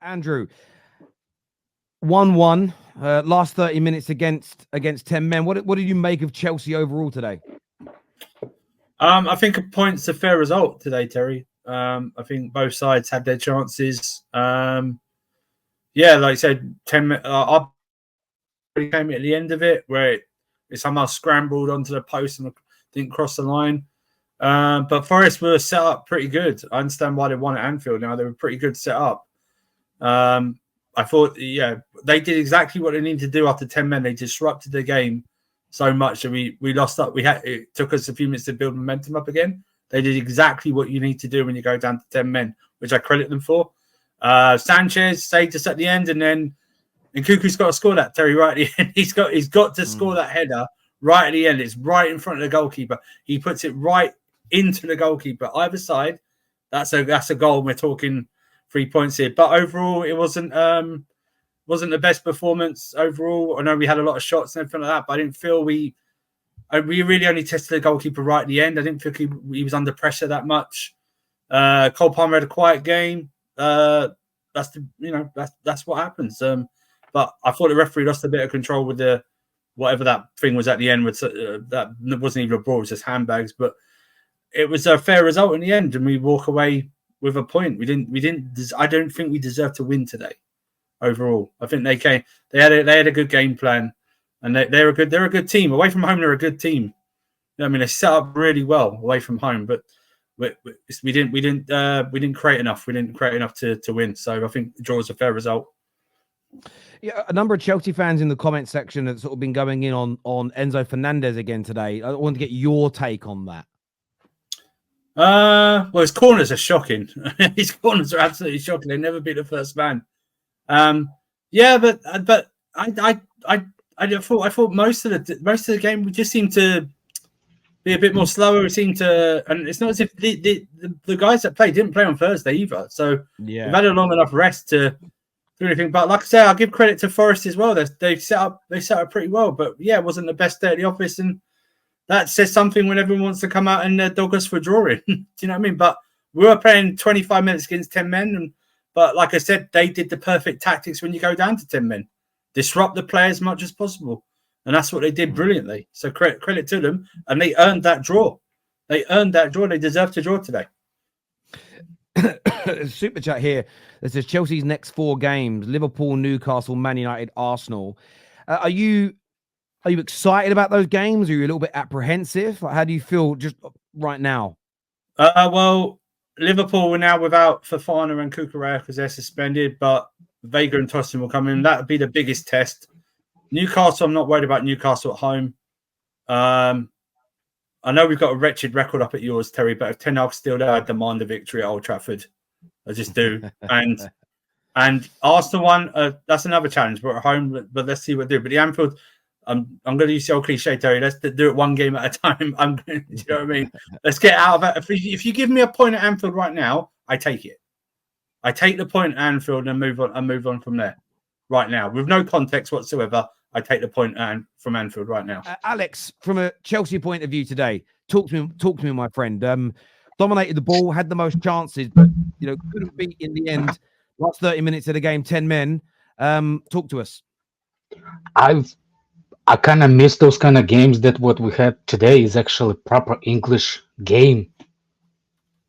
Andrew, 1-1, last 30 minutes against 10 men. What did you make of Chelsea overall today? I think a point's a fair result today, Terry. I think both sides had their chances. Like I said, 10 minutes. I came at the end of it where it somehow scrambled onto the post and didn't cross the line. But Forest were set up pretty good. I understand why they won at Anfield now. They were pretty good set up. I thought, they did exactly what they needed to do after 10 men. They disrupted the game so much that we lost up. It took us a few minutes to build momentum up again. They did exactly what you need to do when you go down to 10 men, which I credit them for. Sanchez saved us at the end, and Nkunku's got to score that, Terry, right at the end. He's got to score that header right at the end. It's right in front of the goalkeeper. He puts it right into the goalkeeper. Either side, that's a goal. We're talking 3 points here. But overall, it wasn't the best performance overall. I know we had a lot of shots and everything like that, but I didn't feel we really only tested the goalkeeper right at the end. I didn't think he was under pressure that much. Cole Palmer had a quiet game. That's what happens. But I thought the referee lost a bit of control with the whatever that thing was at the end. With that wasn't even a brawl; it was just handbags. But it was a fair result in the end, and we walk away with a point. We didn't. I don't think we deserved to win today. Overall, I think they came. They had a good game plan, and they're a good team. Away from home, they're a good team. I mean, they set up really well away from home, but we didn't create enough. We didn't create enough to win. So I think the draw is a fair result. Yeah, a number of Chelsea fans in the comment section have sort of been going in on Enzo Fernandez again today. I want to get your take on that. Well, his corners are shocking. His corners are absolutely shocking. They never beat the first man. But I thought most of the game we just seemed to be a bit more slower. We seemed to, and it's not as if the guys that played didn't play on Thursday either. So we've had a long enough rest to do anything. But like I say, I'll give credit to Forest as well. They set up pretty well. But yeah, it wasn't the best day at the office, and that says something when everyone wants to come out and dog us for drawing. Do you know what I mean? But we were playing 25 minutes against 10 men, but like I said, they did the perfect tactics when you go down to 10 men. Disrupt the play as much as possible. And that's what they did brilliantly. So credit to them. And they earned that draw. They deserve to draw today. Super chat here that says Chelsea's next 4 games: Liverpool, Newcastle, Man United, Arsenal. Are you excited about those games? Or are you a little bit apprehensive? How do you feel just right now? Well, Liverpool were now without Fofana and Cucurella because they're suspended, but Vega and Tosin will come in. That would be the biggest test. Newcastle, I'm not worried about Newcastle at home. I know we've got a wretched record up at yours, Terry, but if Ten Hag's still there, I demand a victory at Old Trafford. I just do. And Arsenal one, that's another challenge. We're at home, but let's see what we do. But the Anfield, I'm going to use the old cliche, Terry. Let's do it one game at a time. Do you know what I mean? Let's get out of it. If you give me a point at Anfield right now, I take it. I take the point at Anfield and move on from there. Right now, with no context whatsoever, I take the point from Anfield right now. Alex, from a Chelsea point of view today, talk to me, my friend. Dominated the ball, had the most chances, but couldn't beat in the end. Last 30 minutes of the game, 10 men. Talk to us. I kind of miss those kind of games. That what we had today is actually proper English game,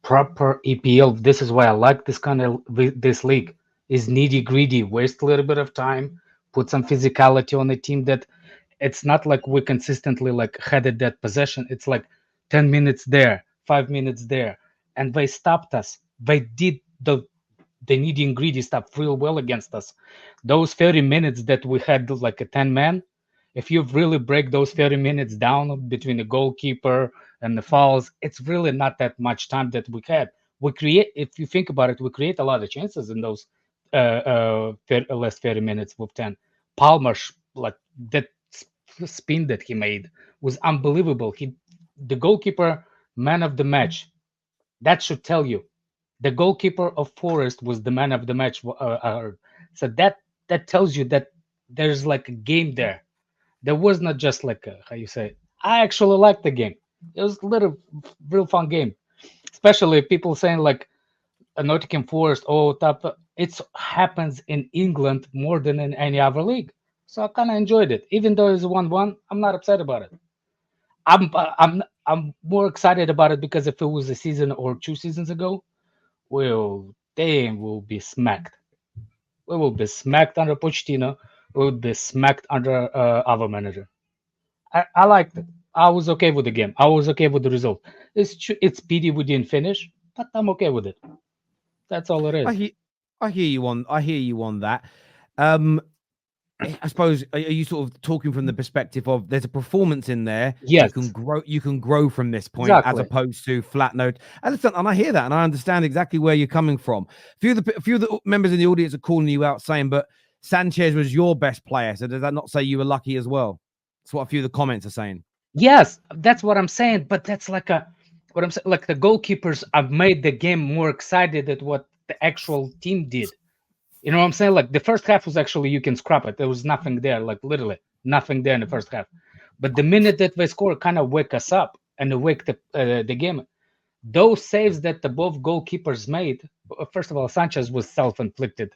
proper EPL. This is why I like this league. Is nitty gritty, waste a little bit of time, put some physicality on the team. That it's not like we consistently headed that possession. It's like 10 minutes there, 5 minutes there, and they stopped us. They did the nitty gritty stuff real well against us. Those 30 minutes that we had like a 10 man, if you really break those 30 minutes down between the goalkeeper and the fouls, it's really not that much time that we had. If you think about it, we create a lot of chances in those last 30 minutes with 10. Palmer, that spin that he made was unbelievable. The goalkeeper, man of the match. That should tell you. The goalkeeper of Forest was the man of the match. So that tells you that there's a game there. There was not just how you say. I actually liked the game. It was a real fun game. Especially people saying Nottingham Forest or top. It happens in England more than in any other league. So I kind of enjoyed it, even though it's 1-1. I'm not upset about it. I'm more excited about it because if it was a season or 2 seasons ago, they will be smacked. We will be smacked under Pochettino. We will be smacked under our manager. I liked it. I was okay with the game. I was okay with the result. It's pity we didn't finish, but I'm okay with it. That's all it is. I hear you on that. I suppose, are you sort of talking from the perspective of there's a performance in there? Yes. You can grow from this point, Exactly. as opposed to flat note. And I hear that, and I understand exactly where you're coming from. A few of the members in the audience are calling you out, saying, "But Sanchez was your best player." So does that not say you were lucky as well? That's what a few of the comments are saying. Yes, that's what I'm saying. But that's like what I'm saying. Like the goalkeepers have made the game more excited than what the actual team did. You know what I'm saying? Like the first half was actually, you can scrap it. There was nothing there, like literally nothing there in the first half. But the minute that they score, kind of wake us up and wake the game. Those saves that the both goalkeepers made. First of all, Sanchez was self-inflicted.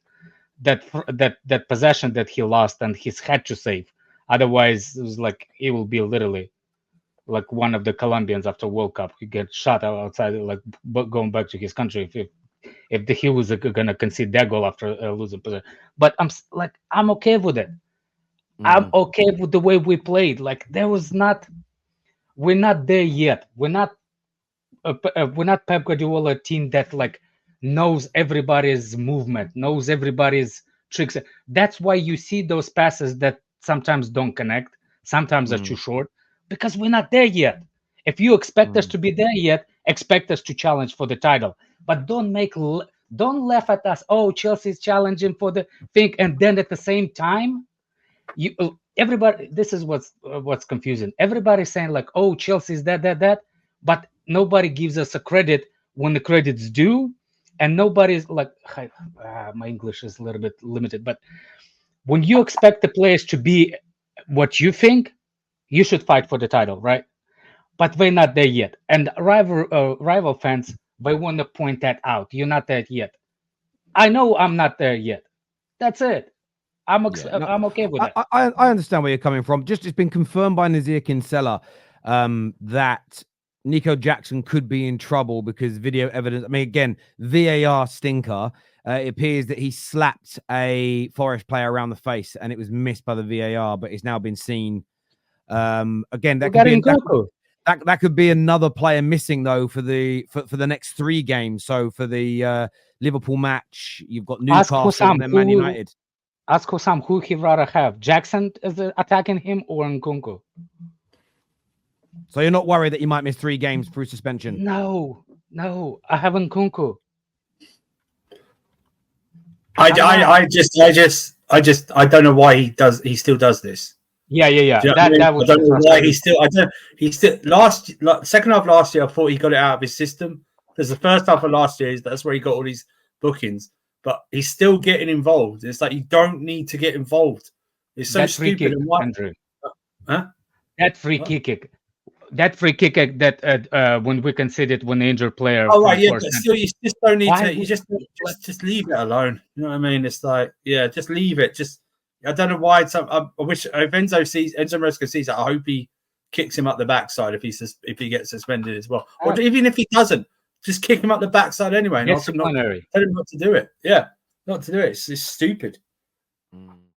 That possession that he lost and he's had to save. Otherwise, it was like he will be literally like one of the Colombians after World Cup. He gets shot outside, like going back to his country if he was gonna concede that goal after losing possession. But I'm okay with it. I'm okay with the way we played. Like we're not there yet. We're not Pep Guardiola team that like knows everybody's movement, knows everybody's tricks. That's why you see those passes that sometimes don't connect, sometimes are too short, because we're not there yet. If you expect us to be there yet, expect us to challenge for the title. But don't laugh at us. Oh, Chelsea's challenging for the thing, and then at the same time, everybody. This is what's confusing. Everybody's saying like, oh, Chelsea's that, but nobody gives us a credit when the credit's due, and nobody's like, my English is a little bit limited, but when you expect the players to be what you think, you should fight for the title, right? But we're not there yet, and rival fans, they want to point that out. You're not there yet. I know I'm not there yet. That's it. I'm okay with it. I understand where you're coming from. It's been confirmed by Nazir Kinsella that Nico Jackson could be in trouble because video evidence. I mean, again, VAR stinker. It appears that he slapped a Forest player around the face and it was missed by the VAR, but it's now been seen. Again, that could be another player missing though for the next 3 games. So for the Liverpool match, you've got Newcastle and then Man United. Ask Hossam who he'd rather have, Jackson is attacking him or Nkunku. So you're not worried that you might miss 3 games through suspension? No, I have Nkunku. I don't know why he still does this. Yeah. That was I don't know why he still second half last year I thought he got it out of his system because the first half of last year that's where he got all these bookings, but he's still getting involved. It's like you don't need to get involved. It's so stupid. Andrew. That free kick that when we conceded when the injured player. Oh right, yeah, but still you just don't need to. You just leave it alone. You know what I mean? It's like just leave it. I don't know why. I wish if Enzo Maresca sees it, I hope he kicks him up the backside if he gets suspended as well, or even if he doesn't, just kick him up the backside anyway. And tell him not to do it. Yeah, not to do it. It's stupid.